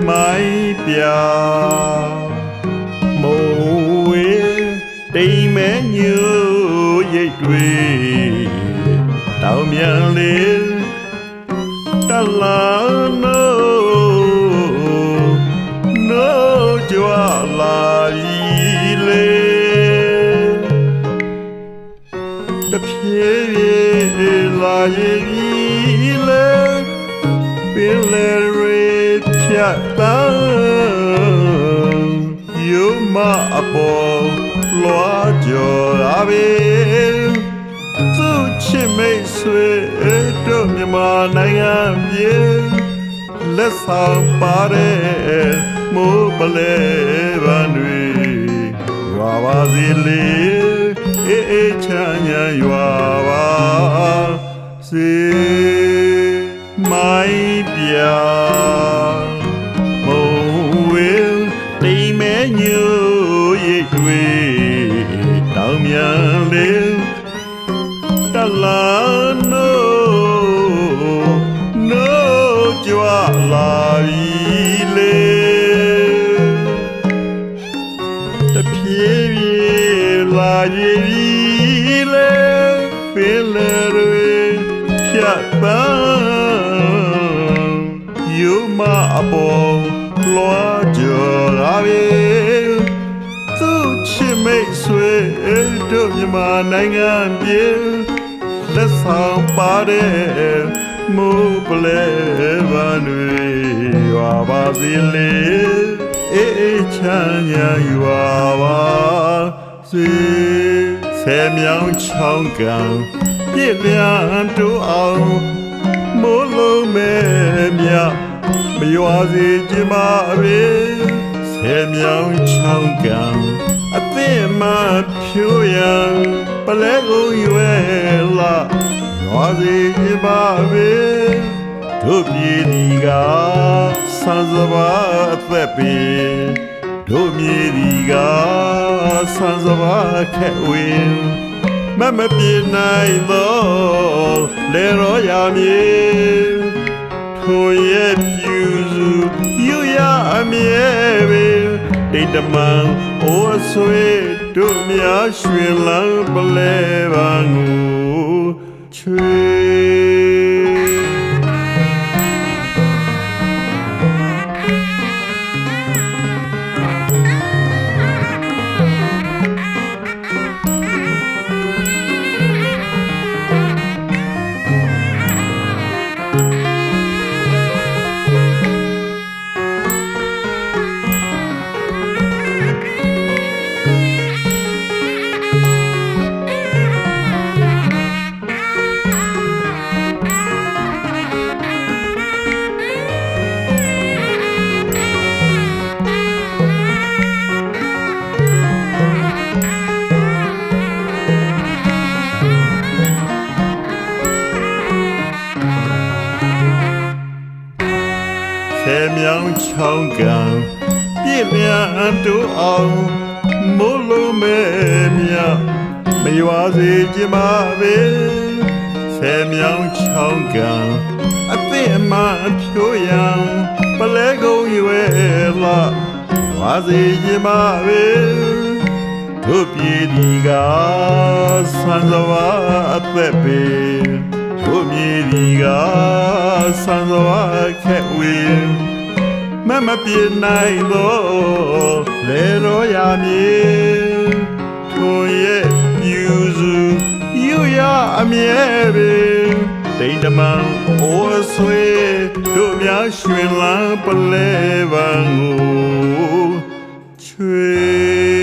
မိုင်းပြမိုးဝေးတိမ်မဲညို့ရိတ်တွေတောင်မြန်လေးတလာနိုးကြွလာပြီလေတဖြည်းဖြည်းလာရင်လေပင်လေရေဖြတ်တန်းယုံမအပေါ်လွားကြော်လာပြီသူချစ်မိတ်ဆွေတို့မြန်မာနိုင်ငံပြေလက်ဆောင်ပါတဲ့မိုးပလဲပန်းတွေရွာပါစေလေအေးအေးချမ်းချမ်းရွာပါစေမိုင်းပြမိုးဝေးတိမ်မဲညို့ရိတ်တွေတောင်မြန်လေးတလာနိုးကြွလာပြီလေတဖြည်းဖြည်းလာရင်လေပင်လေတွေဖြတ်ပန်းယုံမအပေါ်လွားကြော်လာပြီသူချစ်မိတ်ဆွေတို့မြန်မာနိုင်ငံပြေလက်ဆောင်ပါတဲ့မိုးပလဲပန်းတွေရွာပါစေလေအေးအေးချမ်းချမ်းရွာပါစေဆယ်မြောင်ချောင်းကံပြည့်လျံတိုးအောင်မိုးလုံးမဲ့မြမရွာစေချင်ပါပဲဆယ်မြောင်ချောင်းကံအသစ်မှဖြိုးရန်ပလဲကုန်ရွယ်လာရွာစေချင်ပါပဲတို့ပြည်ဒီကဆန်းစပါအသက်ပေတို့မြေဒီကဆန်းစပါခက်ဝင်မပြေနိုင်သောလေရောရာမြေထိုရဲ့ပြူစုယူရအမြဲပဲတိတ်တမန်အိုးဆွေတို့များရွှင်လန်းပလဲပန်းကိုချွေဆယ်မြောင်ချောင်းကံပြည့်လျံတိုးအောင်မိုးလုံးမဲ့မြမရွာစေချင်ပါပဲဆယ်မြောင်ချောင်းကံအသစ်အမှဖြိုးရန်ပလဲကုန်ရွယ်လာရွာစေချင်ပါပဲတို့ပြည်ဒီကဆန်းစပါအသက်ပေတို့မြေဒီကဆန်းစပါခက်ဝင်မပြေနိုင်သောလေရောရာမြေထိုရဲ့ပြူစုယူရအမြဲပဲတိတ်တမန်အိုးဆွေတို့များရွှင်လန်းပလဲပန်းကိုချွေ